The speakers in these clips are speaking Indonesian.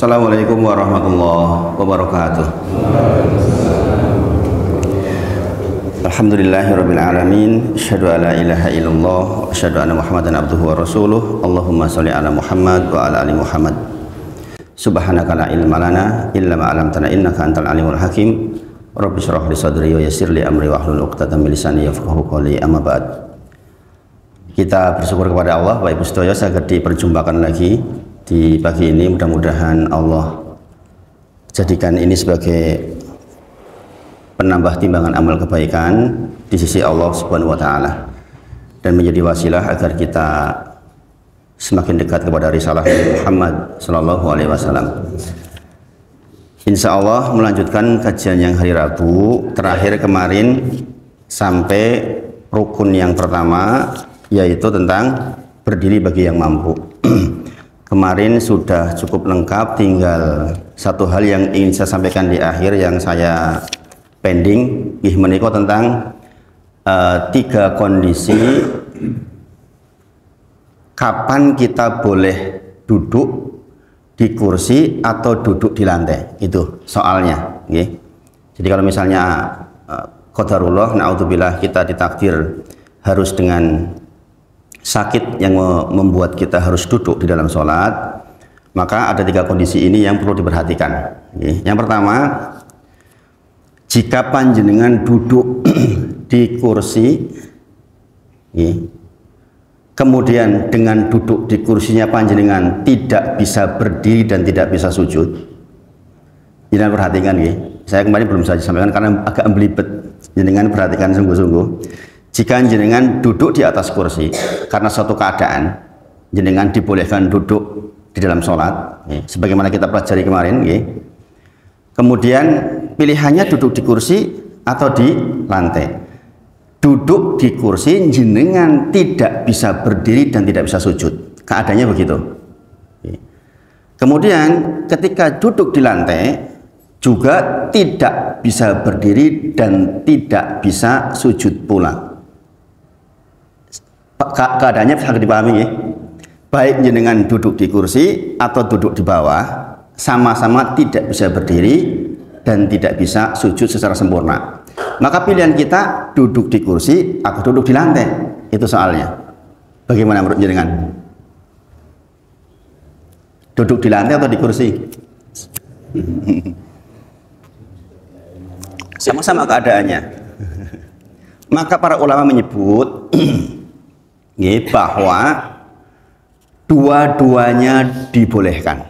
Assalamualaikum warahmatullahi wabarakatuh. Alhamdulillahirabbil alamin, asyhadu an la ilaha illallah wa asyhadu anna Muhammadan abduhu wa rasuluh. Allahumma shalli ala Muhammad wa ala ali Muhammad. Subhanaka la ilma lana illa ma 'allamtana innaka antal alimul hakim. Rabbi shrah li sadri wa yassir li amri wahlul 'uqdatam min lisani yafqahu qawli. Amma ba'd. Kita bersyukur kepada Allah, Bapak Ibu sedaya, saged diperjumpakan lagi di pagi ini. Mudah-mudahan Allah jadikan ini sebagai penambah timbangan amal kebaikan di sisi Allah Subhanahu wa taala dan menjadi wasilah agar kita semakin dekat kepada risalah Muhammad sallallahu alaihi wasallam. Insya Allah melanjutkan kajian yang hari Rabu terakhir kemarin sampai rukun yang pertama, yaitu tentang berdiri bagi yang mampu. Kemarin sudah cukup lengkap, tinggal satu hal yang ingin saya sampaikan di akhir yang saya pending, menika tentang tiga kondisi kapan kita boleh duduk di kursi atau duduk di lantai. Itu soalnya, okay? Jadi kalau misalnya qadarullah, na'udzubillah, kita ditakdir harus dengan sakit yang membuat kita harus duduk di dalam sholat, maka ada tiga kondisi ini yang perlu diperhatikan. Okay? Yang pertama, jika panjenengan duduk di kursi, kemudian dengan duduk di kursinya panjenengan tidak bisa berdiri dan tidak bisa sujud, jenengan perhatikan, saya kemarin belum saja sampaikan karena agak belibet, jenengan perhatikan sungguh-sungguh. Jika jenengan duduk di atas kursi karena suatu keadaan, jenengan dibolehkan duduk di dalam sholat, sebagaimana kita pelajari kemarin, kemudian pilihannya duduk di kursi atau di lantai. Duduk di kursi jenengan tidak bisa berdiri dan tidak bisa sujud, keadaannya begitu. Kemudian ketika duduk di lantai juga tidak bisa berdiri dan tidak bisa sujud pula. Keadaannya bisa dipahami, baik jenengan duduk di kursi atau duduk di bawah, sama-sama tidak bisa berdiri dan tidak bisa sujud secara sempurna. Maka pilihan kita duduk di kursi atau duduk di lantai, itu soalnya. Bagaimana menurut jenengan? Duduk di lantai atau di kursi? Sama-sama keadaannya. Maka para ulama menyebut bahwa dua-duanya dibolehkan.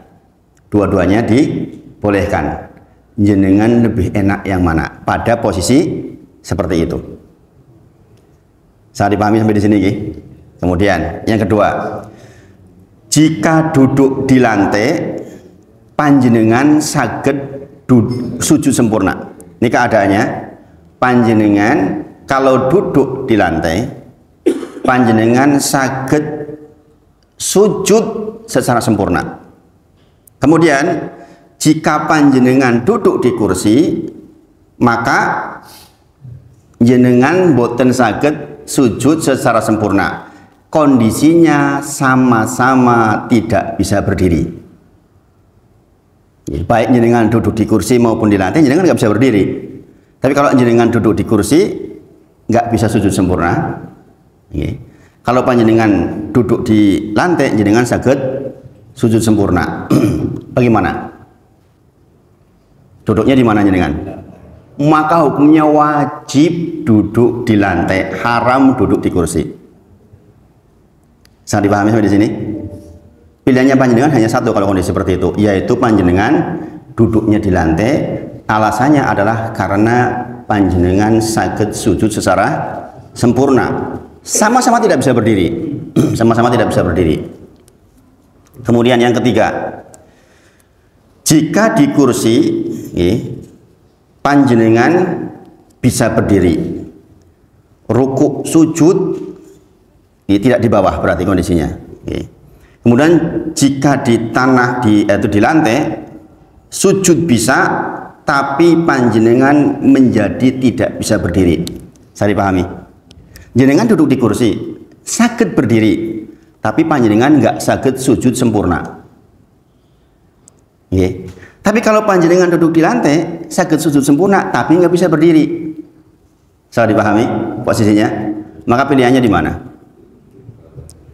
Dua-duanya dibolehkan. Jenengan lebih enak yang mana pada posisi seperti itu. Saya dipahami sampai di sini, Kemudian yang kedua, jika duduk di lantai panjenengan saged sujud sempurna. Ini keadaannya, panjenengan kalau duduk di lantai panjenengan saged sujud secara sempurna. Kemudian jika panjenengan duduk di kursi, maka jenengan boten saged sujud secara sempurna. Kondisinya sama-sama tidak bisa berdiri. Baik jenengan duduk di kursi maupun di lantai, jenengan nggak bisa berdiri. Tapi kalau jenengan duduk di kursi, nggak bisa sujud sempurna. Kalau panjenengan duduk di lantai, jenengan saged sujud sempurna. Bagaimana? Duduknya di mana jenengan? Maka hukumnya wajib duduk di lantai, haram duduk di kursi. Saya dipahami sampai di sini? Pilihannya panjenengan hanya satu kalau kondisi seperti itu, yaitu panjenengan duduknya di lantai. Alasannya adalah karena panjenengan saged sujud secara sempurna. Sama-sama tidak bisa berdiri. Sama-sama tidak bisa berdiri. Kemudian yang ketiga, jika di kursi panjenengan bisa berdiri, rukuk sujud tidak di bawah berarti kondisinya. Kemudian jika di tanah di lantai sujud bisa, tapi panjenengan menjadi tidak bisa berdiri. Saya dipahami. Jenengan duduk di kursi, saged berdiri, tapi panjenengan nggak saged sujud sempurna. Nggih. Tapi kalau panjenengan duduk di lantai, saged sujud sempurna tapi nggak bisa berdiri. Salah dipahami posisinya? Maka pilihannya di mana?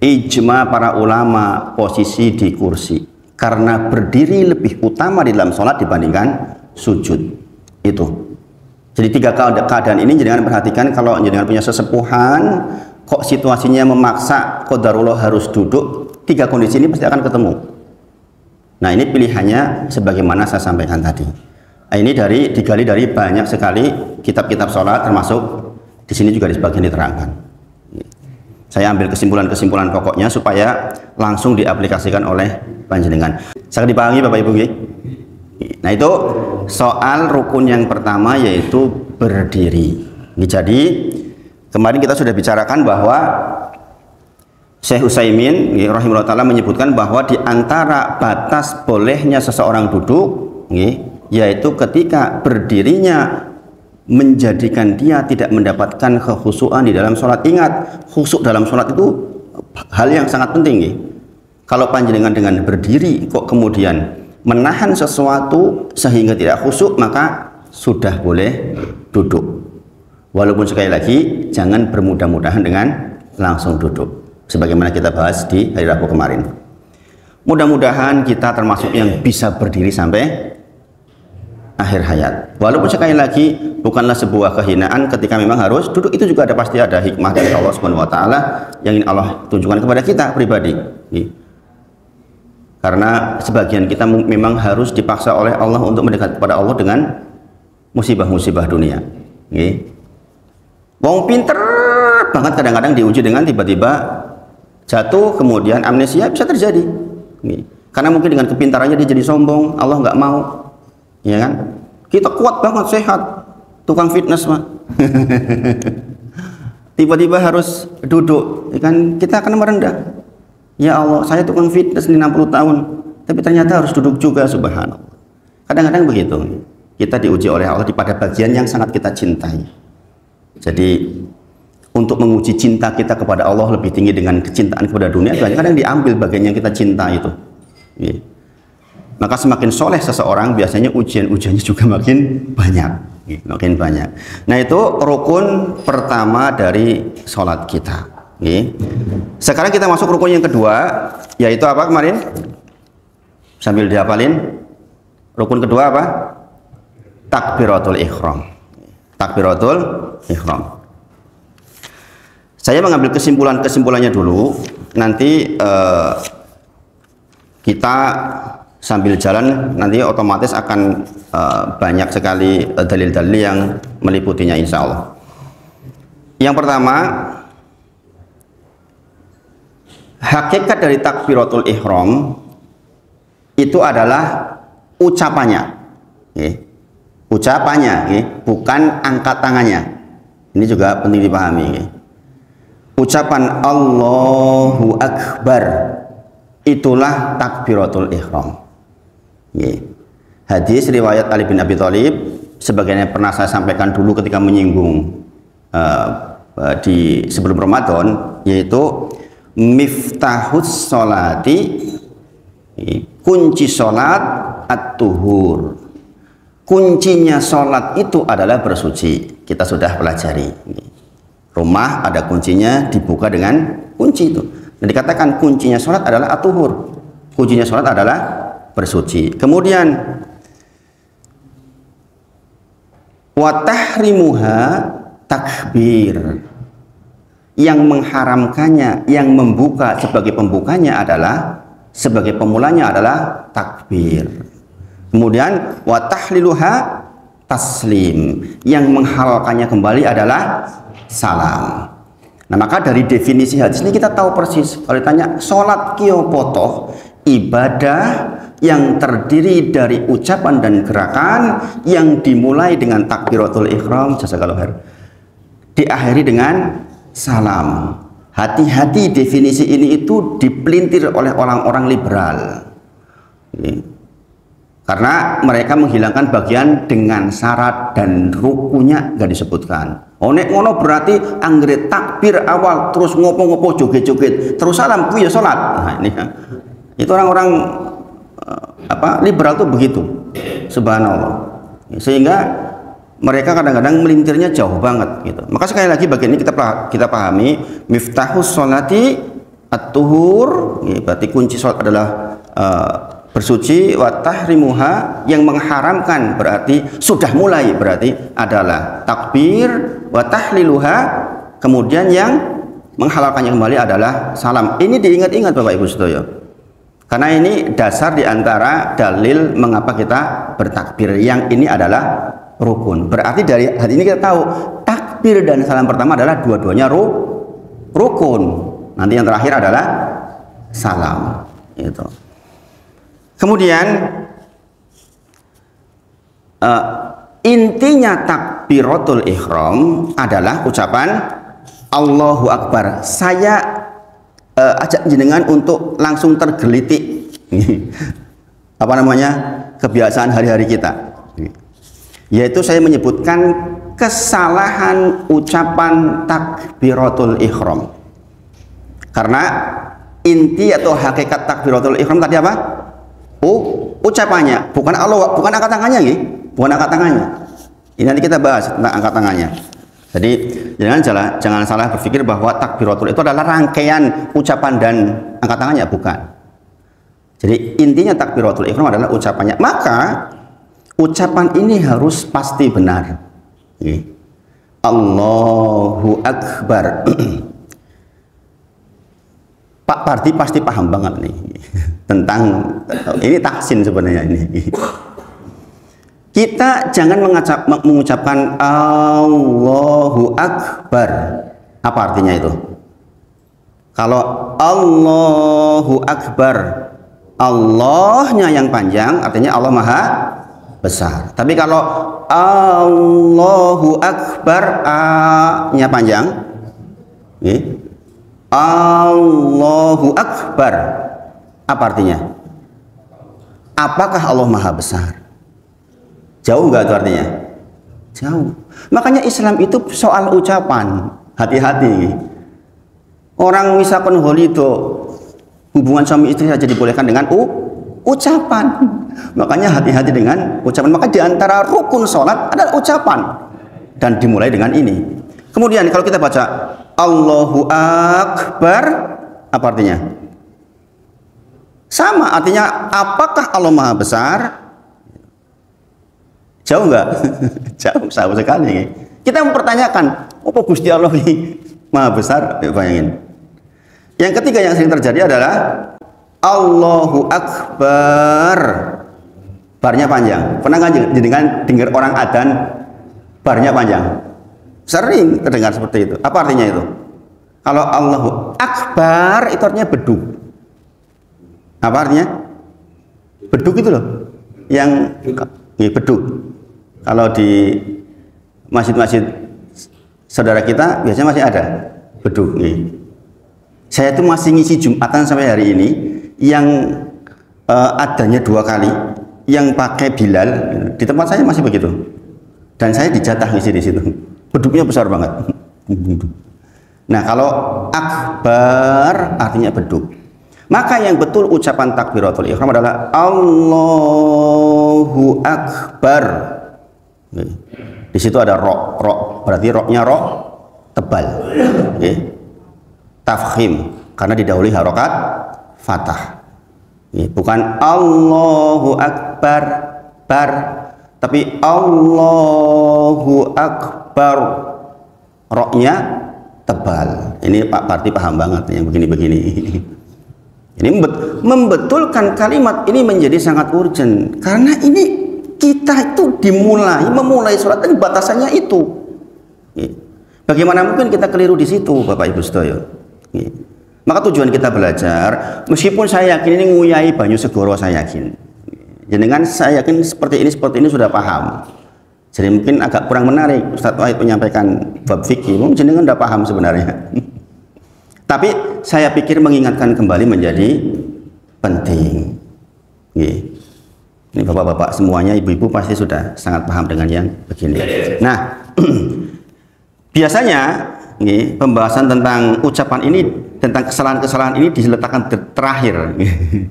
Ijma para ulama posisi di kursi. Karena berdiri lebih utama di dalam sholat dibandingkan sujud. Itu. Jadi 3 keadaan ini jangan perhatikan kalau jangan punya sesepuhan, kok situasinya memaksa qadarullah harus duduk, 3 kondisi ini pasti akan ketemu. Nah, ini pilihannya sebagaimana saya sampaikan tadi. Nah, ini digali dari banyak sekali kitab-kitab sholat, termasuk di sini juga di sebagian diterangkan. Saya ambil kesimpulan-kesimpulan pokoknya supaya langsung diaplikasikan oleh panjenengan. Sangat dipahami Bapak Ibu nggih? Nah, itu soal rukun yang pertama yaitu berdiri. Jadi kemarin kita sudah bicarakan bahwa Syekh Utsaimin rahimahullah taala menyebutkan bahwa di antara batas bolehnya seseorang duduk yaitu ketika berdirinya menjadikan dia tidak mendapatkan kekhusyuan di dalam sholat. Ingat, khusyuk dalam sholat itu hal yang sangat penting. Kalau panjenengan dengan berdiri kok kemudian menahan sesuatu sehingga tidak khusyuk, maka sudah boleh duduk. Walaupun sekali lagi jangan bermudah-mudahan dengan langsung duduk. Sebagaimana kita bahas di hari Rabu kemarin. Mudah-mudahan kita termasuk yang bisa berdiri sampai akhir hayat. Walaupun sekali lagi bukanlah sebuah kehinaan ketika memang harus duduk, itu juga pasti ada hikmah dari Allah Subhanahu wa taala yang ingin Allah tunjukkan kepada kita pribadi. Karena sebagian kita memang harus dipaksa oleh Allah untuk mendekat kepada Allah dengan musibah-musibah dunia. Wong pinter banget kadang-kadang diuji dengan tiba-tiba jatuh, kemudian amnesia bisa terjadi. Karena mungkin dengan kepintarannya dia jadi sombong, Allah nggak mau. Ya kan? Kita kuat banget, sehat, tukang fitness mah. Tiba-tiba harus duduk, ya kan? Kita akan merendah. Ya Allah, saya tukang fitness ini 60 tahun, tapi ternyata harus duduk juga, subhanallah. Kadang-kadang begitu. Kita diuji oleh Allah pada bagian yang sangat kita cintai. Jadi untuk menguji cinta kita kepada Allah lebih tinggi dengan kecintaan kepada dunia, kadang-kadang diambil bagian yang kita cinta itu. Maka semakin soleh seseorang, biasanya ujian-ujiannya juga makin banyak. Nah, itu rukun pertama dari sholat kita. Sekarang kita masuk rukun yang kedua, yaitu apa kemarin? Sambil dihafalin. Rukun kedua apa? Takbiratul ihram. Takbiratul ihram. Saya mengambil kesimpulannya dulu. Nanti kita sambil jalan nanti otomatis akan banyak sekali dalil-dalil yang meliputinya insya Allah. Yang pertama, hakikat dari takbiratul ihram itu adalah ucapannya, bukan angkat tangannya. Ini juga penting dipahami. Ucapan Allahu Akbar itulah takbiratul ihram. Hadis riwayat Ali bin Abi Thalib, sebagaimana pernah saya sampaikan dulu ketika menyinggung di sebelum Ramadan, yaitu miftahus sholati, kunci sholat at-tuhur. Kuncinya sholat itu adalah bersuci. Kita sudah pelajari. Rumah ada kuncinya, dibuka dengan kunci itu. Dan dikatakan kuncinya sholat adalah at-tuhur. Kuncinya sholat adalah bersuci. Kemudian wa tahrimuha takbir. Yang mengharamkannya, yang membuka sebagai pembukanya adalah, sebagai pemulanya adalah takbir. Kemudian wa tahliluha taslim. Yang menghalalkannya kembali adalah salam. Nah, maka dari definisi hadis ini kita tahu persis. Kalau ditanya sholat kio potoh, ibadah yang terdiri dari ucapan dan gerakan yang dimulai dengan takbiratul ihram, jazakallahu khair, diakhiri dengan salam. Hati-hati, definisi ini itu dipelintir oleh orang-orang liberal. Karena mereka menghilangkan bagian dengan syarat dan rukunya nggak disebutkan. Nek ngono berarti anggere takbir awal terus ngopo-ngopo joget-joget terus salam ku ya salat. Nah, ini itu orang-orang liberal tuh begitu, subhanallah. Sehingga mereka kadang-kadang melintirnya jauh banget gitu. Maka sekali lagi bagian ini kita pahami, miftahus sholati at-tuhur, berarti kunci sholat adalah bersuci, wa tahrimuha, yang mengharamkan berarti sudah mulai, berarti adalah takbir, wa tahliluha, kemudian yang menghalalkannya kembali adalah salam. Ini diingat-ingat Bapak Ibu sedaya, karena ini dasar diantara dalil mengapa kita bertakbir. Yang ini adalah rukun. Berarti dari hari ini kita tahu takbir dan salam pertama adalah dua-duanya rukun. Nanti yang terakhir adalah salam. Itu. Kemudian intinya takbiratul ihram adalah ucapan Allahu Akbar. Saya ajak jenengan untuk langsung tergelitik kebiasaan hari-hari kita, yaitu saya menyebutkan kesalahan ucapan takbiratul ihram. Karena inti atau hakikat takbiratul ihram tadi apa? Ucapannya, bukan Allah, bukan angkat tangannya, bukan angkat tangannya. Ini nanti kita bahas tentang angkat tangannya. Jadi jangan salah berpikir bahwa takbiratul itu adalah rangkaian ucapan dan angkat tangannya, bukan. Jadi intinya takbiratul ihram adalah ucapannya. Maka ucapan ini harus pasti benar. Allahu Akbar. Pak Pardi pasti paham banget nih tentang ini tahsin sebenarnya ini. Kita jangan mengucapkan Allahu Akbar. Apa artinya itu? Kalau Allahu Akbar, Allahnya yang panjang, artinya Allah Maha Besar. Tapi kalau Allahu Akbar, A-nya panjang, Allahu Akbar, apa artinya? Apakah Allah Maha Besar? Jauh nggak itu artinya? Jauh. Makanya Islam itu soal ucapan. Hati-hati. Orang misalkan holy itu hubungan suami istri saja dibolehkan dengan ucapan. Makanya hati-hati dengan ucapan. Maka diantara rukun sholat adalah ucapan. Dan dimulai dengan ini. Kemudian kalau kita baca Allahu Akbar, apa artinya? Sama, artinya apakah Allah Maha Besar? Jauh nggak? Jauh sekali. Kita mempertanyakan, apa Gusti Allah ini Maha Besar? Bayangin. Yang ketiga yang sering terjadi adalah Allahu Akbar, barnya panjang. Pernah nggak dengar orang adzan barnya panjang? Sering terdengar seperti itu. Apa artinya itu? Kalau Allahu Akbar itu artinya beduk. Apa artinya? Beduk itu loh. Yang beduk. Kalau di masjid-masjid saudara kita biasanya masih ada beduk. Saya tuh masih ngisi Jumatan sampai hari ini yang adanya 2 kali, yang pakai Bilal di tempat saya masih begitu. Dan saya dijatah ngisi di situ. Beduknya besar banget. Nah, kalau akbar artinya beduk. Maka yang betul ucapan takbiratul ihram adalah Allahu Akbar. Di situ ada ro, berarti roknya ro tebal. Tafkhim karena didahului harokat fathah. Bukan Allahu Akbar bar, tapi Allahu Akbar, roknya tebal. Ini Pak Parti paham banget yang begini-begini. Ini membetulkan kalimat ini menjadi sangat urgent karena ini kita itu memulai sholat ini batasannya itu. Bagaimana mungkin kita keliru di situ, Bapak Ibu sedaya? Maka tujuan kita belajar, meskipun saya yakin ini nguyai Banyu Segoro, saya yakin. Jenengan saya yakin seperti ini sudah paham. Jadi mungkin agak kurang menarik Ustadz Wahid menyampaikan bab fikih, mungkin jenengan sudah paham sebenarnya. Tapi saya pikir mengingatkan kembali menjadi penting. Ini bapak-bapak semuanya, ibu-ibu pasti sudah sangat paham dengan yang begini. Nah, biasanya pembahasan tentang ucapan ini, tentang kesalahan-kesalahan ini diletakkan terakhir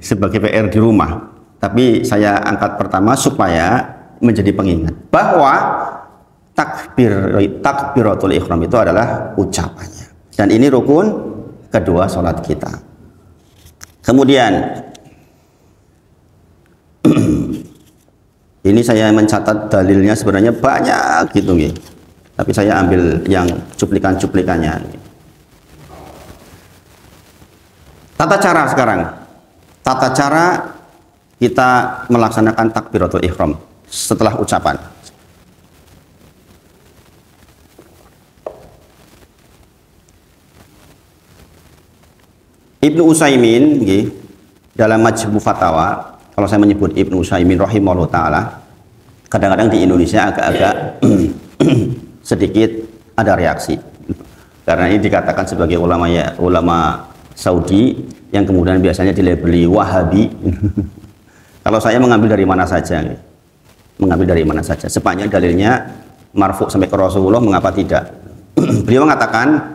sebagai PR di rumah. Tapi saya angkat pertama supaya menjadi pengingat bahwa takbiratul ihram itu adalah ucapannya. Dan ini rukun kedua sholat kita. Kemudian ini saya mencatat dalilnya sebenarnya banyak gitu nih. Tapi saya ambil yang cuplikan-cuplikannya. Tata cara sekarang. Tata cara kita melaksanakan takbiratul ihram setelah ucapan. Ibnu Utsaimin dalam Majmu' Fatawa, kalau saya menyebut Ibnu Utsaimin rahimahullah taala, kadang-kadang di Indonesia agak-agak sedikit ada reaksi karena ini dikatakan sebagai ulama Saudi yang kemudian biasanya dilabeli Wahabi. Kalau saya mengambil dari mana saja, sepanjang dalilnya marfu sampai ke Rasulullah, mengapa tidak? Beliau mengatakan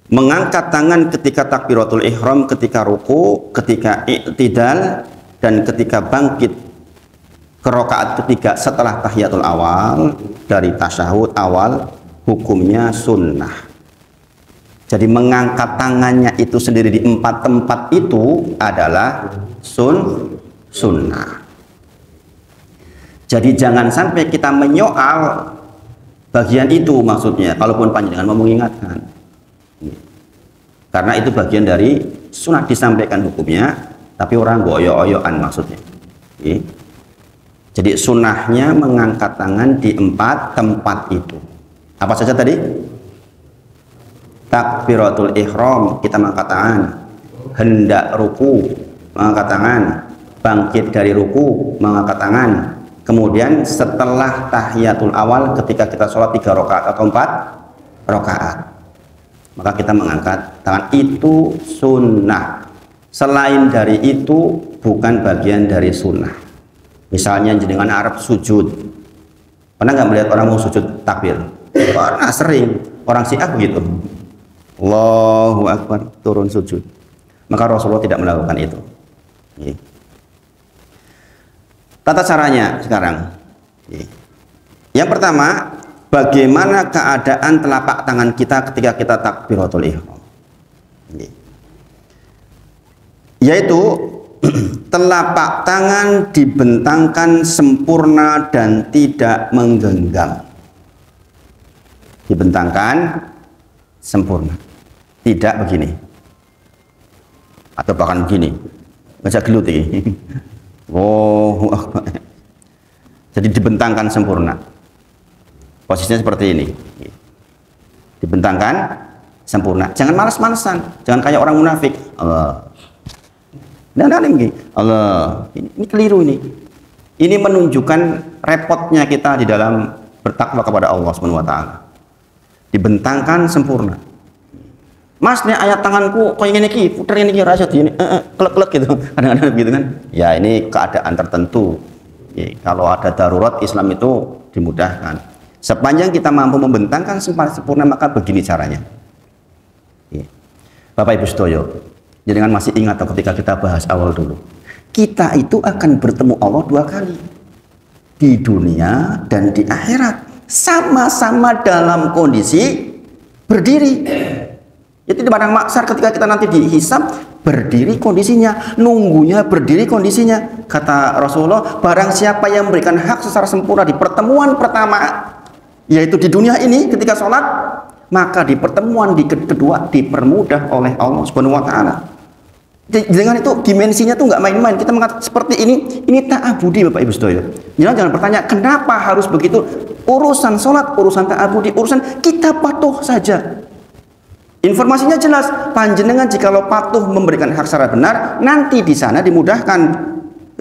mengangkat tangan ketika takbiratul ihram, ketika ruku, ketika i'tidal, dan ketika bangkit ke rakaat ketiga setelah tahiyatul awal dari tasyahud awal, hukumnya sunnah. Jadi mengangkat tangannya itu sendiri di 4 tempat itu adalah sunnah. Jadi jangan sampai kita menyoal bagian itu, maksudnya kalaupun panjenengan mau mengingatkan, karena itu bagian dari sunnah, disampaikan hukumnya, tapi orang goyo-oyoan maksudnya. Jadi sunnahnya mengangkat tangan di 4 tempat itu. Apa saja tadi? Takbiratul ihram, kita mengangkat tangan. Hendak ruku, mengangkat tangan. Bangkit dari ruku, mengangkat tangan. Kemudian setelah tahiyatul awal, ketika kita sholat 3 rakaat atau 4 rakaat, maka kita mengangkat tangan. Itu sunnah. Selain dari itu bukan bagian dari sunnah. Misalnya jenengan arep sujud, pernah nggak melihat orang mau sujud takbir? Pernah, sering. Orang Syiah begitu, Allahu Akbar, turun sujud. Maka Rasulullah tidak melakukan itu. Tata caranya sekarang. Yang pertama, bagaimana keadaan telapak tangan kita ketika kita takbiratul ihram? Yaitu telapak tangan dibentangkan sempurna dan tidak menggenggam. Dibentangkan sempurna, tidak begini atau bahkan begini, baca gelut ini. Oh, jadi dibentangkan sempurna. Posisinya seperti ini, dibentangkan sempurna. Jangan malas-malasan, jangan kayak orang munafik. Allah, Allah, ini keliru ini. Ini menunjukkan repotnya kita di dalam bertakwa kepada Allah Subhanahu wa taala. Dibentangkan sempurna. Mas, nih ayat tanganku kok ini ki, puter ini ki rasa ini, klek-klek gitu. Kadang-kadang gitu kan. Ya, ini keadaan tertentu. Kalau ada darurat, Islam itu dimudahkan. Sepanjang kita mampu membentangkan sempurna, maka begini caranya. Bapak Ibu Sedoyo, jangan masih ingat ketika kita bahas awal dulu. Kita itu akan bertemu Allah 2 kali. Di dunia dan di akhirat. Sama-sama dalam kondisi berdiri. Itu di padang mahsyar ketika kita nanti dihisab, berdiri kondisinya, nunggunya berdiri kondisinya. Kata Rasulullah, barang siapa yang memberikan hak secara sempurna di pertemuan pertama, yaitu di dunia ini ketika sholat, maka di pertemuan kedua dipermudah oleh Allah Subhanahu wa taala. Dengan itu dimensinya tuh nggak main-main. Kita mengatakan seperti ini ta'abudi, Bapak Ibu Sedoyo. Jangan bertanya kenapa harus begitu. Urusan sholat, urusan ta'abudi, urusan kita patuh saja. Informasinya jelas, panjenengan jikalau patuh memberikan hak secara benar, nanti di sana dimudahkan.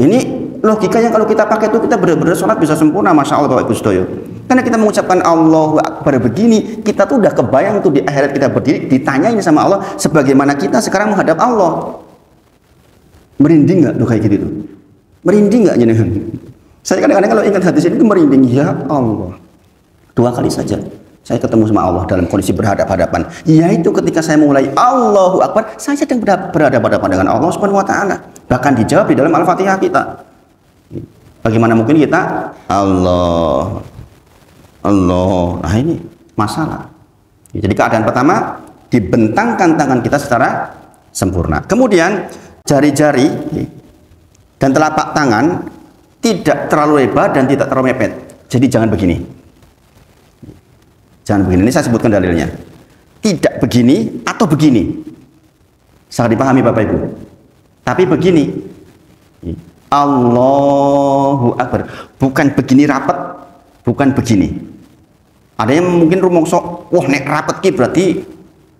Ini logika yang kalau kita pakai itu kita benar-benar sholat bisa sempurna, masya Allah Bapak Ibu Sedoyo. Karena kita mengucapkan Allahu Akbar begini, kita tuh udah kebayang tuh di akhirat kita berdiri, ditanyain sama Allah, sebagaimana kita sekarang menghadap Allah. Merinding nggak tuh kayak gitu tuh? Merinding nggak jenengan? Saya kadang-kadang kalau ingat hadis ini itu merinding. Ya Allah, 2 kali saja. Saya ketemu sama Allah dalam kondisi berhadapan-hadapan. Yaitu ketika saya mulai Allahu Akbar, saya sedang berhadapan-hadapan dengan Allah Subhanahu wa taala. Bahkan dijawab di dalam Al-Fatihah kita. Bagaimana mungkin kita Allah. Nah ini masalah. Jadi keadaan pertama, dibentangkan tangan kita secara sempurna. Kemudian jari-jari dan telapak tangan tidak terlalu lebar dan tidak terlalu mepet. Jadi jangan begini. Jangan begini. Ini saya sebutkan dalilnya. Tidak begini atau begini. Sangat dipahami Bapak Ibu. Tapi begini. Allahu Akbar. Bukan begini rapat, bukan begini. Ada yang mungkin rumongso, wah nek rapat ki berarti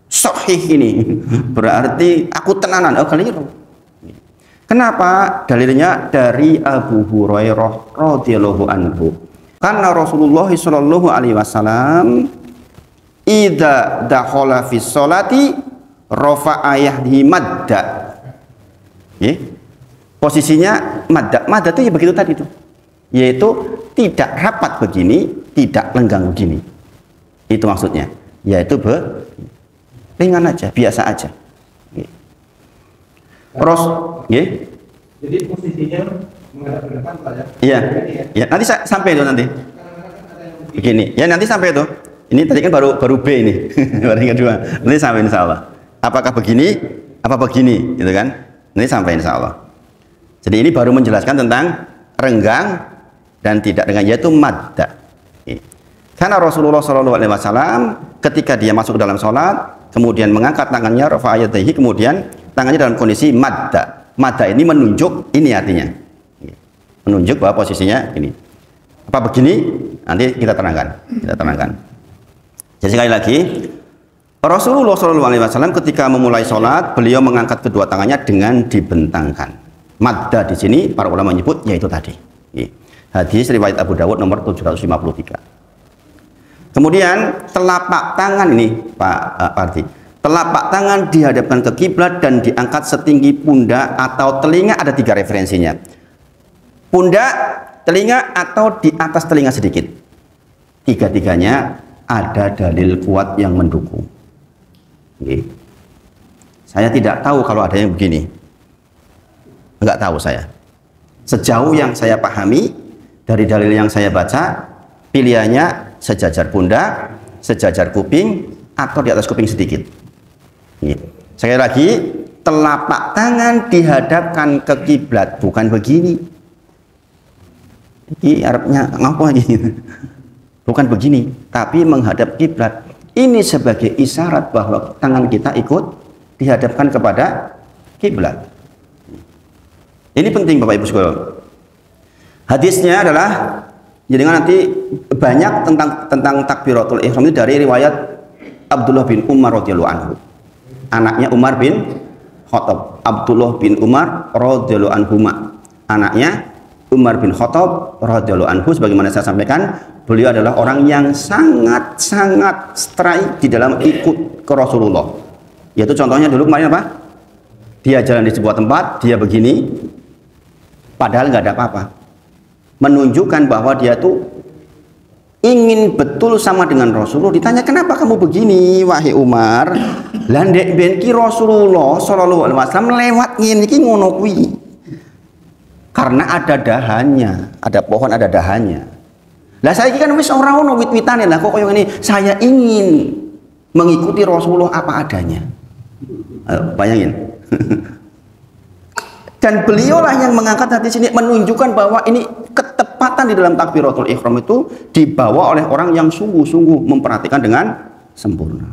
sahih ini. Berarti aku tenanan. Oh kalian. Kenapa? Dalilnya dari Abu Hurairah radhiyallahu anhu. Karena Rasulullah sallallahu alaihi wasallam idza dakhala fi sholati rafa'a yahdihi madda. Posisinya madda. Madda itu ya begitu tadi itu. Yaitu tidak rapat begini, tidak lenggang begini. Itu maksudnya. Yaitu ringan aja, biasa aja. Jadi posisinya menghadap ke depan Pak ya? Iya. Ya, nanti sampai itu nanti. Begini. Ya nanti sampai itu. Ini tadi kan baru B ini. Baru yang kedua. Nanti sampai insya Allah. Apakah begini? Apa begini? Gitu kan? Nanti sampai insya Allah. Jadi ini baru menjelaskan tentang renggang dan tidak renggang, yaitu madda. Karena Rasulullah SAW ketika dia masuk ke dalam sholat, kemudian mengangkat tangannya, rafa'a yadayhi, kemudian tangannya dalam kondisi madda. Madda ini menunjuk, ini artinya menunjuk bahwa posisinya ini. Apa begini? Nanti kita terangkan. Jadi sekali lagi, Rasulullah SAW ketika memulai sholat, beliau mengangkat kedua tangannya dengan dibentangkan. Madda di sini para ulama menyebut yaitu tadi. Hadis riwayat Abu Dawud nomor 753. Kemudian telapak tangan ini Pak Ardi. Telapak tangan dihadapkan ke kiblat dan diangkat setinggi pundak atau telinga. Ada 3 referensinya. Pundak, telinga, atau di atas telinga sedikit. 3-tiganya ada dalil kuat yang mendukung. Saya tidak tahu kalau ada yang begini. Enggak tahu saya. Sejauh yang saya pahami dari dalil yang saya baca, pilihannya sejajar pundak, sejajar kuping, atau di atas kuping sedikit. Sekali lagi, telapak tangan dihadapkan ke kiblat, bukan begini. Ini Arabnya ngapa gitu? Bukan begini, tapi menghadap kiblat. Ini sebagai isyarat bahwa tangan kita ikut dihadapkan kepada kiblat. Ini penting Bapak Ibu sekalian. Hadisnya adalah, jadi nanti banyak tentang takbiratul ihram itu dari riwayat Abdullah bin Umar radhiyallahu anhu. Anaknya Umar bin Khattab. Abdullah bin Umar radhiyallahu anhuma. Anaknya Umar bin Khattab radhiyallahu anhu, sebagaimana saya sampaikan, beliau adalah orang yang sangat-sangat strike di dalam ikut ke Rasulullah. Yaitu contohnya dulu kemarin apa? Dia jalan di sebuah tempat, dia begini, padahal nggak ada apa-apa. Menunjukkan bahwa dia tuh ingin betul sama dengan Rasulullah. Ditanya, kenapa kamu begini wahai Umar? Landek benki Rasulullah sallallahu alaihi wasallam lewat ngene iki ngono kuwi. Karena ada dahannya, ada pohon ada dahannya. Lah saya kan wis ora ono wit-witane lah kok koyo ngene. Saya ingin mengikuti Rasulullah apa adanya. Ayo, bayangin. Dan beliaulah yang mengangkat hadis ini, menunjukkan bahwa ini ketepatan di dalam takbiratul ihram itu dibawa oleh orang yang sungguh-sungguh memperhatikan dengan sempurna.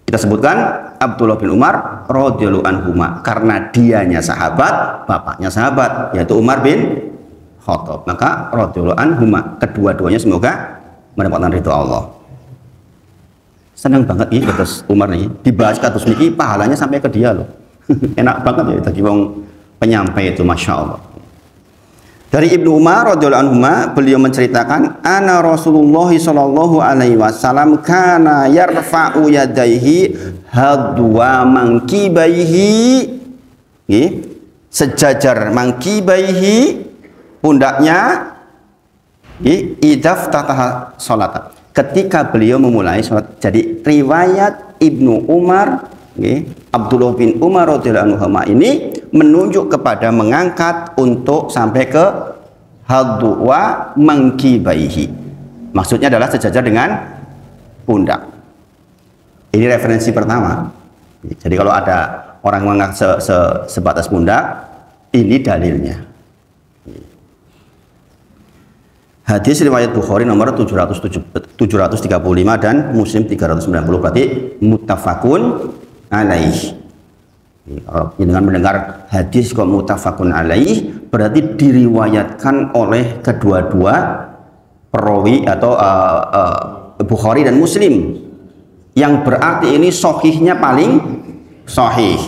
Kita sebutkan Abdullah bin Umar radhiyallahu anhu, karena dianya sahabat, bapaknya sahabat, yaitu Umar bin Khattab. Maka radhiyallahu anhu, kedua-duanya semoga mendapatkan ridho Allah. Senang banget ini kados Umar nih, dibahas kados niki pahalanya sampai ke dia loh. Enak banget ya tadi wong penyampai itu, masya Allah. Dari Ibnu Umar radhiyallahu anhu, beliau menceritakan, ana Rasulullah sallallahu alaihi wasallam kana yarfa'u yadayhi hadwa mankibaihi, sejajar mankibaihi, pundaknya, idaf tataha salat, ketika beliau memulai sholat. Jadi riwayat Ibnu Umar, Abdullah bin Umar radhiyallahu anhu ini menunjuk kepada mengangkat untuk sampai ke haddu wa mangkibaihi. Maksudnya adalah sejajar dengan pundak. Ini referensi pertama. Jadi kalau ada orang mengangkat sebatas pundak, ini dalilnya. Hadis riwayat Bukhari nomor 735 dan Muslim 390, berarti muttafaqun alaih. Kalau dengan mendengar hadis kok muttafaqun alaih, berarti diriwayatkan oleh kedua-dua perawi atau Bukhari dan Muslim, yang berarti ini sahihnya paling sahih.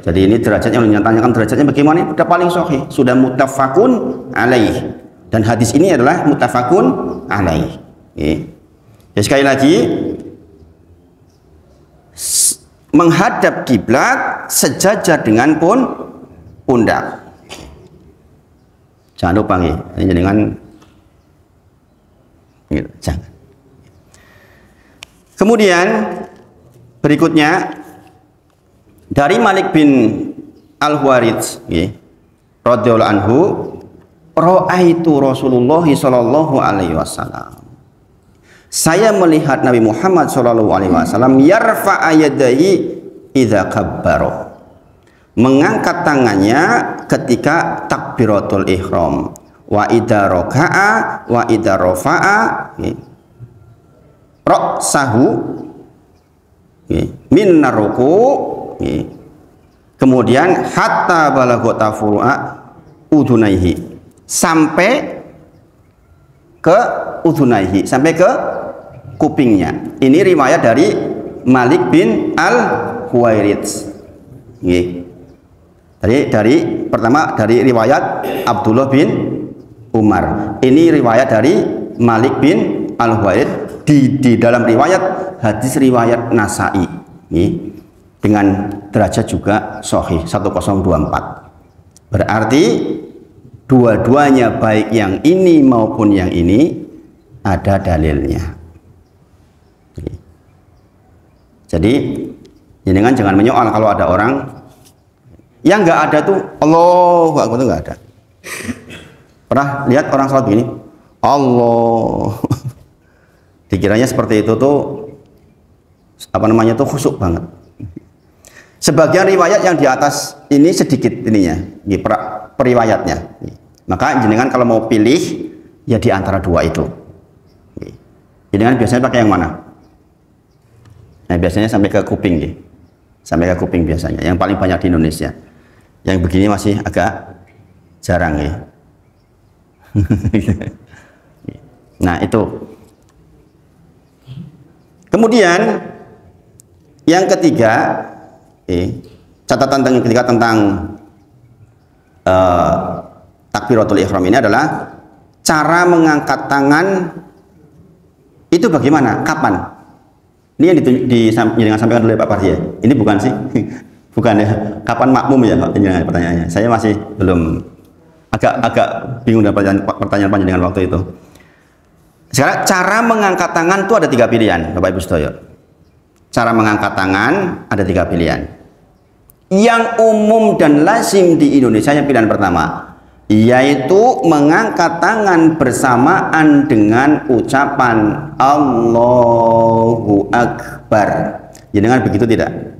Jadi ini derajatnya, menyatakan derajatnya bagaimana? Sudah paling sahih, sudah muttafaqun alaih. Dan hadis ini adalah muttafaqun alaih. Ya, sekali lagi, menghadap kiblat sejajar dengan pundak. Jangan lupa nih, ini dengan gitu, jangan. Kemudian berikutnya dari Malik bin Al-Huwairits radhiyallahu anhu, ra'aitu Rasulullah sallallahu alaihi wasallam. Saya melihat Nabi Muhammad sallallahu alaihi wasallam yarfa'a yadayhi idza kabbara. Mengangkat tangannya ketika takbiratul ihram. Wa idza raka'a wa idza rafa'a ra'sahu min ruku. Kemudian hatta balagha furu'a udunaihi, sampai ke udunaihi, sampai ke kupingnya. Ini riwayat dari Malik bin Al-Huwairits. Dari pertama dari riwayat Abdullah bin Umar. Ini riwayat dari Malik bin Al-Huwairits di dalam riwayat hadis riwayat Nasa'i. Dengan derajat juga sahih 1024. Berarti dua-duanya, baik yang ini maupun yang ini, ada dalilnya. Jadi jangan menyoal kalau ada orang yang nggak ada tuh Allahu Akbar, tuh nggak ada. Pernah lihat orang salat begini, Allah, dikiranya seperti itu tuh apa namanya tuh khusyuk banget. Sebagian riwayat yang di atas ini sedikit ininya, periwayatnya. Maka jenengan kalau mau pilih ya di antara dua itu. Jenengan biasanya pakai yang mana? Nah, biasanya sampai ke kuping, sampai ke kuping biasanya. Yang paling banyak di Indonesia. Yang begini masih agak jarang ya. Nah itu. Kemudian yang ketiga, catatan yang ketiga tentang takbiratul ihram ini adalah cara mengangkat tangan itu bagaimana, kapan? Ini yang jangan sampaikan oleh Pak Parji ya. Ini bukan sih, bukan ya. Kapan makmum ya Pak? Ini pertanyaannya. Saya masih belum, agak bingung dengan pertanyaan panjenengan waktu itu. Sekarang cara mengangkat tangan itu ada 3 pilihan, Bapak Ibu Sedaya. Cara mengangkat tangan ada 3 pilihan. Yang umum dan lazim di Indonesia yang pilihan pertama, yaitu mengangkat tangan bersamaan dengan ucapan Allahu Akbar. Ya, dengan begitu tidak?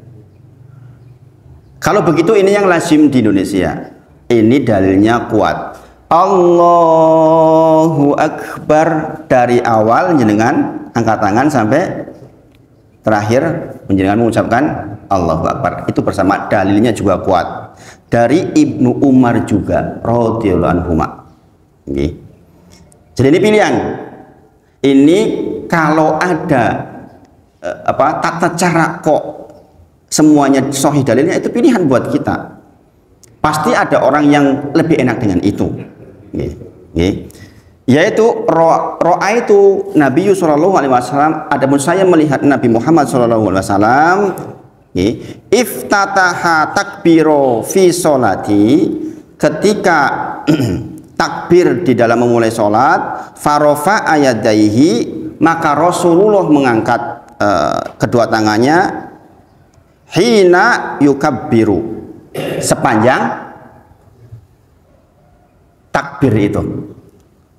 Kalau begitu ini yang lazim di Indonesia. Ini dalilnya kuat. Allahu Akbar dari awal jenengan angkat tangan sampai terakhir jenengan mengucapkan Allahu Akbar. Itu bersama, dalilnya juga kuat. Dari Ibnu Umar juga radhiyallahu anhu. Jadi ini pilihan. Ini kalau ada tata cara kok semuanya sahih dalilnya, itu pilihan buat kita. Pasti ada orang yang lebih enak dengan itu. Yaitu ra'aitu Nabi sallallahu alaihi wasallam, adapun saya melihat Nabi Muhammad sallallahu alaihi wasallam iftataha takbiro fi sholati, ketika takbir di dalam memulai sholat, farofa ayadaihi maka Rasulullah mengangkat kedua tangannya hina yukabbiru, sepanjang takbir itu.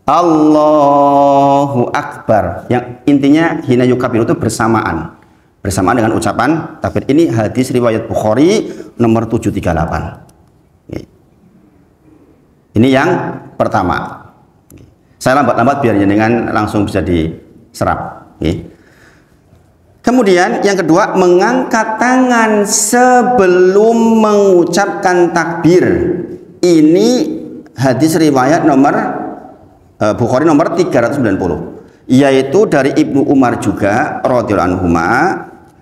Allahu Akbar, yang intinya hina yukabbiru itu bersamaan dengan ucapan takbir. Ini hadis riwayat Bukhari nomor 738. Ini yang pertama. Saya lambat-lambat biar dengan langsung bisa diserap. Kemudian yang kedua, mengangkat tangan sebelum mengucapkan takbir. Ini hadis riwayat nomor Bukhari nomor 390, yaitu dari Ibnu Umar juga radhiyallahu anhuma,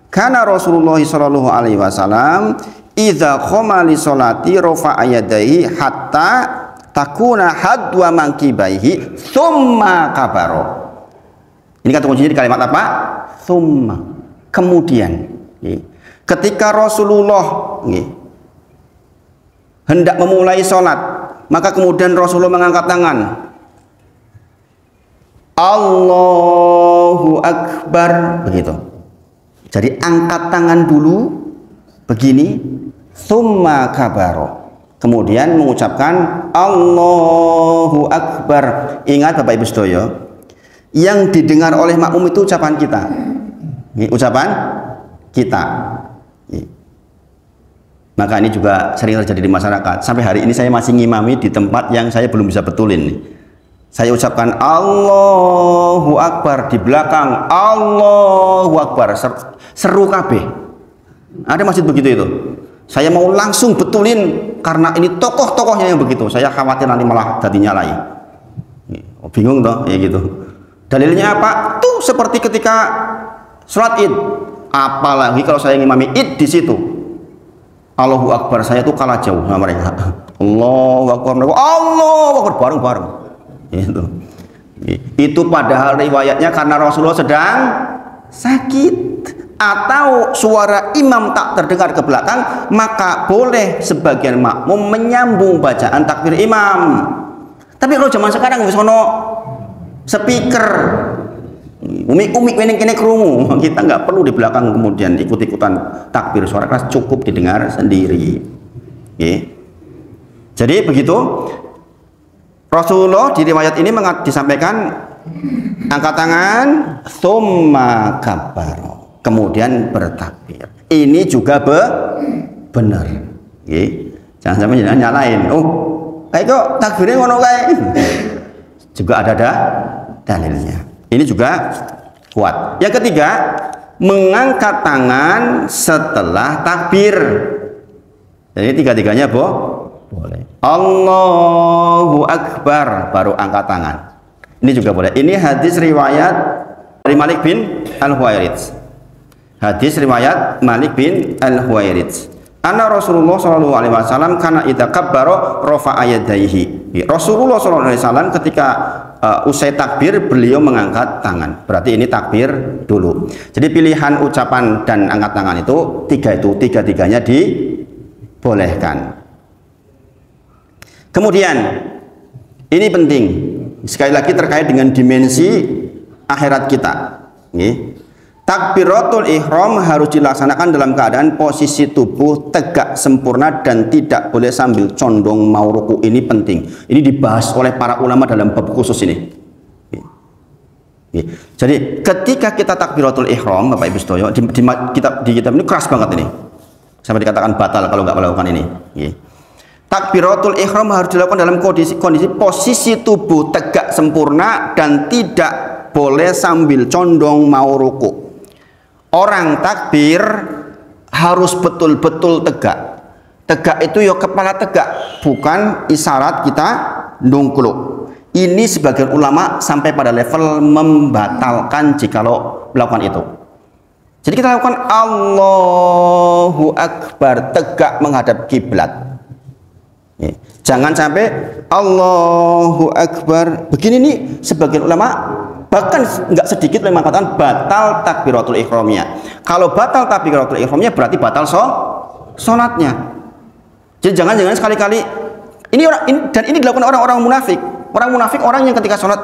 kana Rasulullah sallallahu alaihi wasallam idza qama li sholati rafa'a yadayhi hatta takuna hadwa mankibaihi thumma kabaro. Ini kata kuncinya di kalimat apa? Thumma, kemudian. Ketika Rasulullah hendak memulai sholat, maka kemudian Rasulullah mengangkat tangan, Allahu Akbar, begitu. Jadi angkat tangan dulu begini, thumma kabaro, kemudian mengucapkan Allahu Akbar. Ingat Bapak Ibu sedaya, yang didengar oleh makmum itu ucapan kita. Ini ucapan kita. Maka ini juga sering terjadi di masyarakat. Sampai hari ini saya masih ngimami di tempat yang saya belum bisa betulin. Saya ucapkan Allahu Akbar, di belakang Allahu Akbar, seru kabeh. Ada masjid begitu itu. Saya mau langsung betulin karena ini tokoh-tokohnya yang begitu. Saya khawatir nanti malah jadi nyalai. Bingung toh, ya gitu. Dalilnya apa? Tuh seperti ketika sholat Id. Apalagi kalau saya ngimami Id di situ. Allahu Akbar saya tuh kalah jauh sama mereka. Allahu Akbar, Allahu Akbar, bareng-bareng. Itu padahal riwayatnya karena Rasulullah sedang sakit atau suara imam tak terdengar ke belakang, maka boleh sebagian makmum menyambung bacaan takbir imam. Tapi kalau zaman sekarang wis ono speaker, umi-umi kene krungu, kita nggak perlu di belakang kemudian ikut-ikutan takbir, suara keras cukup didengar sendiri. Jadi begitu Rasulullah di riwayat ini disampaikan angkat tangan, tsumma kabbaro, kemudian bertakbir. Ini juga benar. Jangan sampai nyalain. Oh, kok takbirnya ngono kae. Juga ada dalilnya. Ini juga kuat. Yang ketiga, mengangkat tangan setelah takbir. Jadi tiga-tiganya boleh. Allahu Akbar baru angkat tangan. Ini juga boleh. Ini hadis riwayat dari Malik bin Al-Huwairits. Hadis riwayat Malik bin Al-Huwairits. Anna Rasulullah sallallahu alaihi wasallam kana idza kabbara rafa'a yadayhi. Rasulullah sallallahu alaihi wasallam ketika usai takbir beliau mengangkat tangan. Berarti ini takbir dulu. Jadi pilihan ucapan dan angkat tangan itu tiga-tiganya dibolehkan. Kemudian ini penting sekali lagi terkait dengan dimensi akhirat kita. Takbiratul ihram harus dilaksanakan dalam keadaan posisi tubuh tegak sempurna dan tidak boleh sambil condong mau ruku. Ini penting. Ini dibahas oleh para ulama dalam bab khusus ini. Jadi ketika kita takbiratul ihram, Bapak Ibu sedaya, di kitab ini keras banget ini. Sampai dikatakan batal kalau nggak melakukan ini. Takbiratul ihram harus dilakukan dalam kondisi posisi tubuh tegak sempurna dan tidak boleh sambil condong mau ruku. Orang takbir harus betul-betul tegak. Tegak itu ya kepala tegak, bukan isyarat kita ndungkluk. Ini sebagian ulama sampai pada level membatalkan jikalau melakukan itu. Jadi kita lakukan Allahu Akbar, tegak menghadap kiblat. Jangan sampai Allahu Akbar begini nih, sebagian ulama bahkan nggak sedikit mengatakan batal takbiratul ihramnya. Kalau batal takbiratul ihramnya berarti batal sholatnya. Jadi jangan sekali-kali ini dilakukan orang-orang munafik. Orang munafik orang yang ketika sholat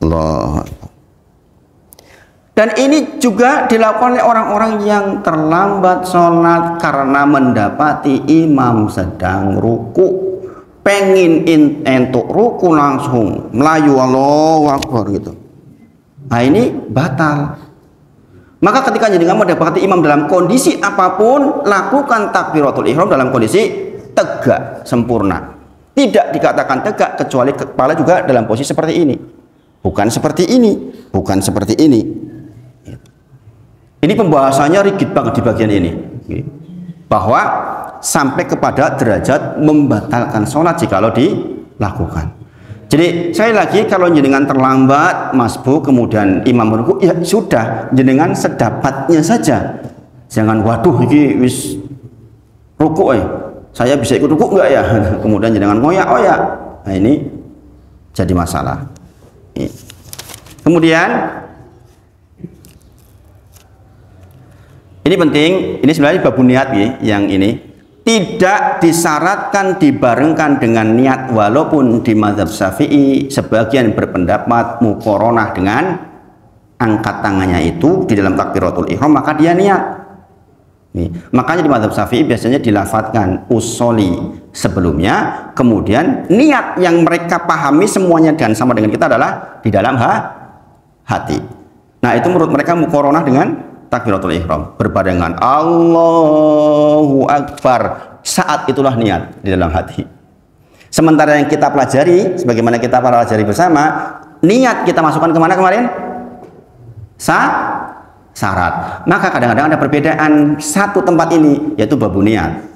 Allahu Akbar. Dan ini juga dilakukan oleh orang-orang yang terlambat sholat karena mendapati imam sedang ruku, pengen entuk ruku langsung melayu Allahu Akbar gitu. Nah ini batal. Maka ketika jenengan mendapati imam dalam kondisi apapun, lakukan takbiratul ihram dalam kondisi tegak sempurna. Tidak dikatakan tegak kecuali kepala juga dalam posisi seperti ini. Bukan seperti ini, bukan seperti ini. Ini pembahasannya rigid banget di bagian ini, bahwa sampai kepada derajat membatalkan sholat jikalau dilakukan. Jadi sekali lagi, kalau jenengan terlambat masbuk kemudian imam ruku, ya sudah, jenengan sedapatnya saja. Jangan waduh ini wis ruku saya bisa ikut ruku enggak ya? Kemudian jenengan ngoyak-ngoyak. Nah ini jadi masalah. Kemudian ini penting, ini sebenarnya babu niat yang ini tidak disyaratkan dibarengkan dengan niat, walaupun di mazhab Syafi'i sebagian berpendapat muqaranah dengan angkat tangannya itu di dalam takbiratul ihram maka dia niat. Makanya di mazhab Syafi'i biasanya dilafatkan usolli sebelumnya, kemudian niat yang mereka pahami semuanya dan sama dengan kita adalah di dalam hati. Nah itu menurut mereka muqaranah dengan takbiratul ihram berbarengan Allahu Akbar, saat itulah niat di dalam hati. Sementara yang kita pelajari, sebagaimana kita pelajari bersama, niat kita masukkan kemana kemarin? Syarat. Maka kadang-kadang ada perbedaan satu tempat ini, yaitu babu niat.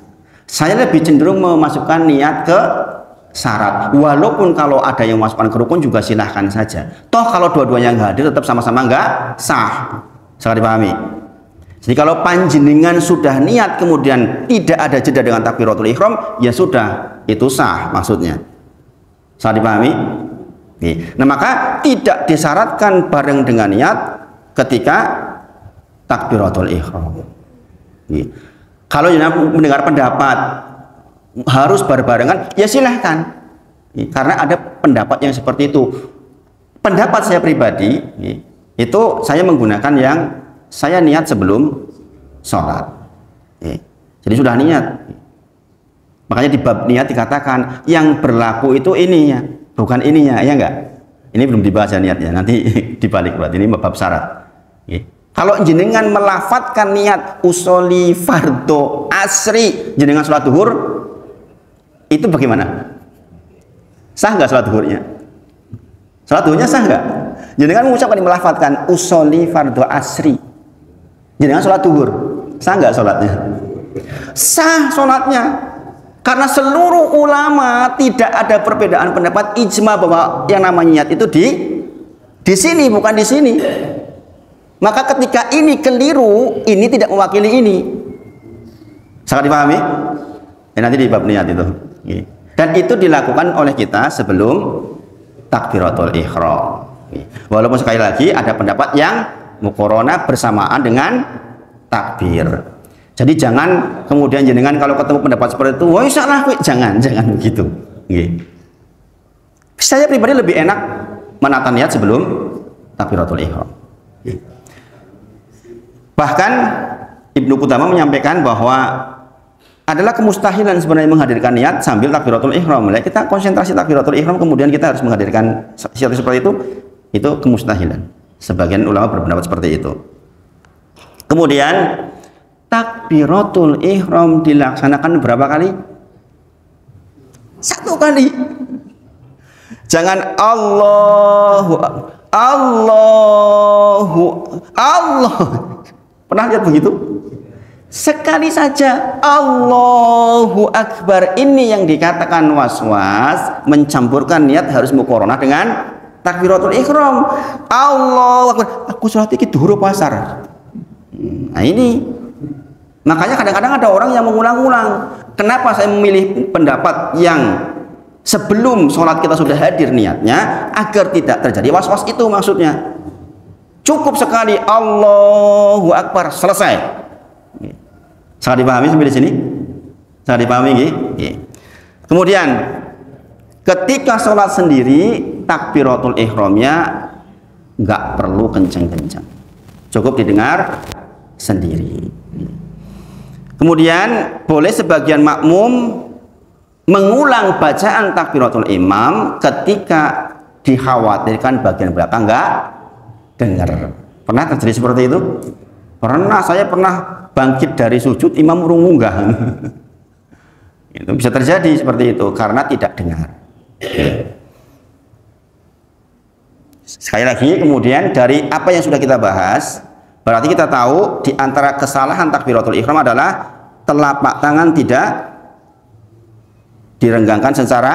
Saya lebih cenderung memasukkan niat ke syarat, walaupun kalau ada yang memasukkan ke rukun juga silahkan saja. Toh kalau dua-duanya nggak hadir tetap sama-sama nggak sah. Sangat dipahami. Jadi kalau panjenengan sudah niat kemudian tidak ada jeda dengan takbiratul ihram, ya sudah, itu sah maksudnya. Sangat dipahami? Nah maka tidak disyaratkan bareng dengan niat ketika takbiratul ihram. Kalau mendengar pendapat harus berbarengan, ya silahkan. Karena ada pendapat yang seperti itu. Pendapat saya pribadi itu saya menggunakan yang saya niat sebelum sholat. Jadi sudah niat. Makanya di bab niat dikatakan yang berlaku itu ininya, bukan ininya, ya enggak? Ini belum dibahas ya niatnya, nanti dibalik berarti ini bab syarat. Kalau jenengan melafatkan niat usolli fardhu asri jenengan sholat duhur, itu bagaimana? Sah nggak sholat duhurnya? Sholat duhurnya sah nggak? Jenengan mengucapkan melafatkan usolli fardhu asri, jenengan sholat duhur, sah nggak sholatnya? Sah sholatnya, karena seluruh ulama tidak ada perbedaan pendapat, ijma bahwa yang namanya niat itu di sini bukan di sini. Maka ketika ini keliru, ini tidak mewakili ini. Sangat dipahami? Nanti di bab niat itu. Dan itu dilakukan oleh kita sebelum takbiratul ihram. Walaupun sekali lagi ada pendapat yang muqaranah bersamaan dengan takbir. Jadi jangan kemudian jenengan kalau ketemu pendapat seperti itu, wah salah, jangan begitu. Saya pribadi lebih enak menata niat sebelum takbiratul ihram. Bahkan Ibnu Qudamah menyampaikan bahwa adalah kemustahilan sebenarnya menghadirkan niat sambil takbiratul ihram. Kita konsentrasi takbiratul ihram kemudian kita harus menghadirkan seperti itu kemustahilan. Sebagian ulama berpendapat seperti itu. Kemudian takbiratul ihram dilaksanakan berapa kali? 1 kali. Jangan Allah. Pernah lihat begitu? Sekali saja Allahu Akbar. Ini yang dikatakan was-was, mencampurkan niat harus muqaranah dengan takbiratul ihram. Allahu Akbar. Aku sholat iki duhur pasar. Nah ini makanya kadang-kadang ada orang yang mengulang-ulang. Kenapa saya memilih pendapat yang sebelum sholat kita sudah hadir niatnya, agar tidak terjadi was-was itu maksudnya. Cukup sekali Allahu Akbar, selesai. Sangat dipahami sampai di sini? Sangat dipahami nggih? Kemudian ketika sholat sendiri takbiratul ihramnya nggak perlu kenceng-kenceng, cukup didengar sendiri. Kemudian boleh sebagian makmum mengulang bacaan takbiratul imam ketika dikhawatirkan bagian belakang nggak dengar. Pernah terjadi seperti itu? Pernah, saya pernah bangkit dari sujud, imam rungunggah. Itu bisa terjadi seperti itu karena tidak dengar. Sekali lagi, kemudian dari apa yang sudah kita bahas, berarti kita tahu di antara kesalahan takbiratul ihram adalah telapak tangan tidak direnggangkan secara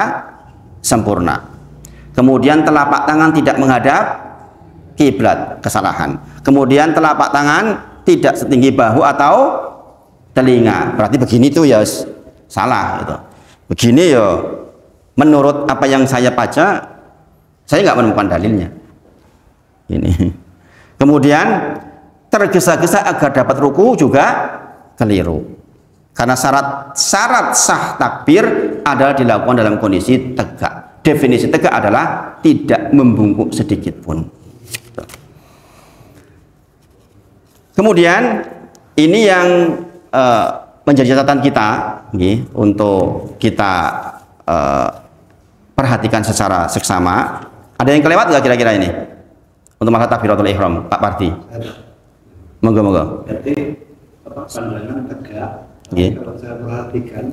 sempurna. Kemudian telapak tangan tidak menghadap kiblat, kesalahan. Kemudian telapak tangan tidak setinggi bahu atau telinga, berarti begini tuh ya salah itu. Begini ya menurut apa yang saya baca, saya nggak menemukan dalilnya. Ini. Kemudian tergesa-gesa agar dapat ruku juga keliru. Karena syarat sah takbir adalah dilakukan dalam kondisi tegak. Definisi tegak adalah tidak membungkuk sedikit pun. Kemudian ini yang menjadi catatan kita untuk kita perhatikan secara seksama. Ada yang kelewat nggak kira-kira ini untuk masalah takbiratul ihram, Pak Parti? Monggo. Jadi pandangan tegak. Kalau saya perhatikan,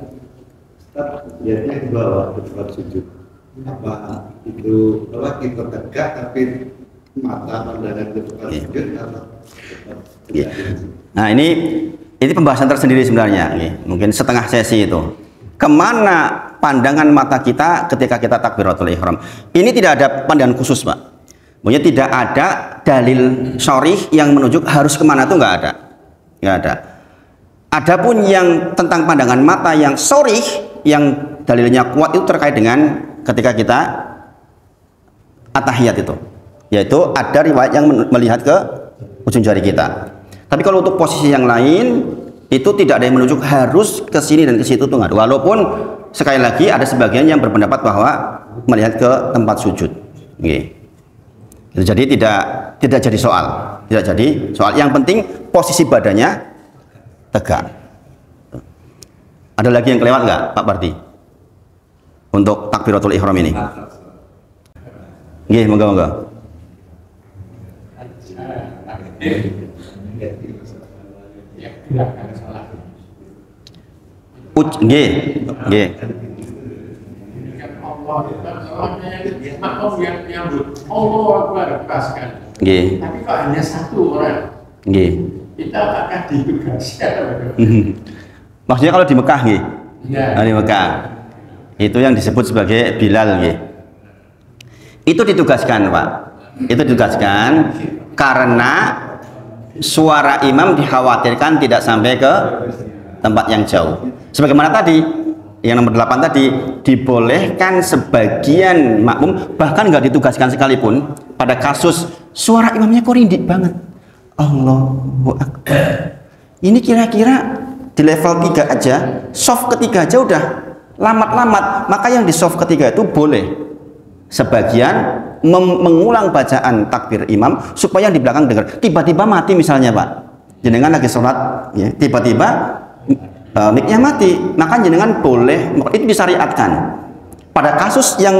lihatnya ke bawah di tempat sujud. Apa itu kalau kita tegak tapi mata pandangan ke tempat sujud atau Nah ini pembahasan tersendiri sebenarnya, mungkin setengah sesi itu. Kemana pandangan mata kita ketika kita takbiratul ihram? Ini tidak ada pandangan khusus, Pak. Maksudnya tidak ada dalil syarih yang menunjuk harus kemana, itu nggak ada. Adapun yang tentang pandangan mata yang syarih, yang dalilnya kuat itu terkait dengan ketika kita at-tahiyat itu, yaitu ada riwayat yang melihat ke ujung jari kita. Tapi kalau untuk posisi yang lain itu tidak ada yang menunjuk harus ke sini dan ke situ tuh nggak ada. Walaupun sekali lagi ada sebagian yang berpendapat bahwa melihat ke tempat sujud. Jadi tidak jadi soal, Yang penting posisi badannya tegak. Ada lagi yang kelewat nggak, Pak Parti? Untuk takbiratul ihram ini? Nggih, monggo. Nggih. Nggih. Tapi kok hanya satu orang? Nggih. Kita akan ditugaskan. Maksudnya kalau di Mekah nggih? Ya. Di Mekah. Itu yang disebut sebagai Bilal nggih. Itu ditugaskan, Pak. Itu ditugaskan karena suara imam dikhawatirkan tidak sampai ke tempat yang jauh. Sebagaimana tadi, yang nomor 8 tadi, dibolehkan sebagian makmum, bahkan nggak ditugaskan sekalipun, pada kasus suara imamnya kok rindik banget. Allahu Akbar. Ini kira-kira di level 3 aja, soft ketiga aja udah lamat-lamat. Maka yang di soft ketiga itu boleh sebagian mengulang bacaan takbir imam supaya yang di belakang dengar. Tiba-tiba mati misalnya, Pak, jenengan lagi sholat ya, tiba-tiba mic-nya mati, maka jenengan boleh, itu disyariatkan. Pada kasus yang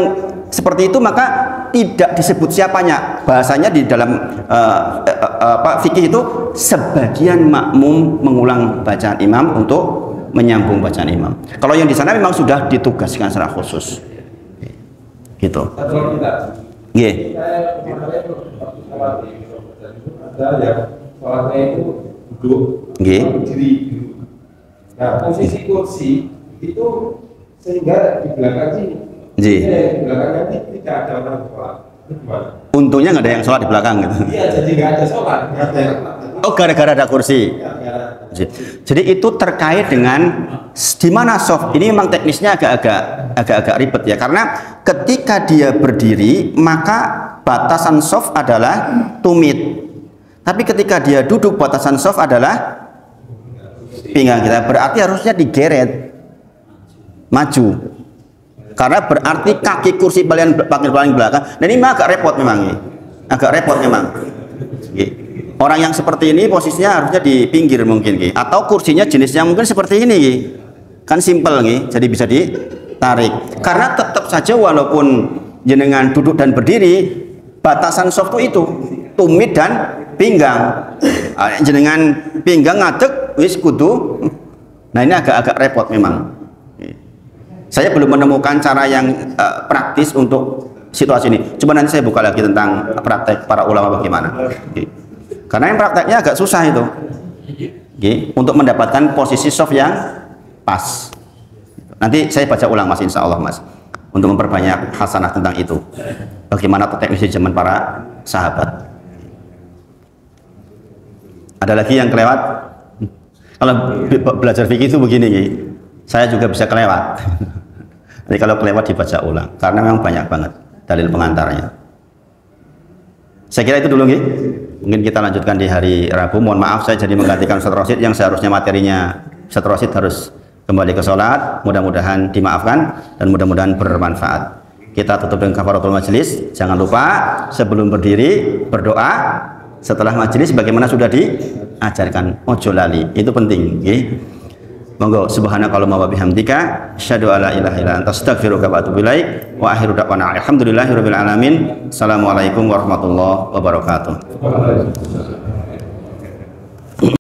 seperti itu maka tidak disebut siapanya, bahasanya di dalam fikih itu sebagian makmum mengulang bacaan imam untuk menyambung bacaan imam. Kalau yang di sana memang sudah ditugaskan secara khusus gitu. Nggih. Ada yang sholatnya itu duduk, berdiri. Nah, posisi kursi itu sehingga di belakang sini, di belakangnya tidak ada orang sholat. Untungnya nggak ada yang sholat di belakang gitu. Iya, jadi nggak ada sholat. Oh, gara-gara ada kursi. Jadi itu terkait dengan di mana soft. Ini memang teknisnya agak ribet ya, karena ketika dia berdiri maka batasan soft adalah tumit. Tapi ketika dia duduk batasan soft adalah pinggang kita. Berarti harusnya digeret maju. Karena berarti kaki kursi paling belakang. Dan ini agak repot memang ini. Agak repot memang. Nggih. Orang yang seperti ini posisinya harusnya di pinggir mungkin nggih, atau kursinya jenisnya mungkin seperti ini nggih. Kan simpel nggih, jadi bisa ditarik. Karena tetap saja walaupun jenengan duduk dan berdiri, batasan soft itu tumit dan pinggang. Jenengan pinggang ngadeg wis kudu. Nah, ini agak repot memang. Saya belum menemukan cara yang praktis untuk situasi ini. Coba nanti saya buka lagi tentang praktek para ulama bagaimana. Karena yang prakteknya agak susah itu. Untuk mendapatkan posisi soft yang pas. Nanti saya baca ulang Mas, insya Allah Mas, untuk memperbanyak hasanah tentang itu. Bagaimana teknis di zaman para sahabat. Ada lagi yang kelewat. Kalau belajar fikih itu begini, saya juga bisa kelewat. Jadi kalau kelewat dibaca ulang, karena memang banyak banget dalil pengantarnya. Saya kira itu dulu, mungkin kita lanjutkan di hari Rabu. Mohon maaf saya jadi menggantikan Ustaz Rosid yang seharusnya materinya Ustaz Rosid harus kembali ke sholat. Mudah-mudahan dimaafkan dan mudah-mudahan bermanfaat. Kita tutup dengan kafaratul majelis. Jangan lupa sebelum berdiri berdoa. Setelah majelis bagaimana sudah diajarkan, ojo lali, itu penting. Monggo, subhanakallahumma wa bihamdika asyhadu alla ilaha illa anta astaghfiruka wa atubu ilaik wa akhiru da'wana alhamdulillahirabbil alamin. Assalamualaikum warahmatullahi wabarakatuh.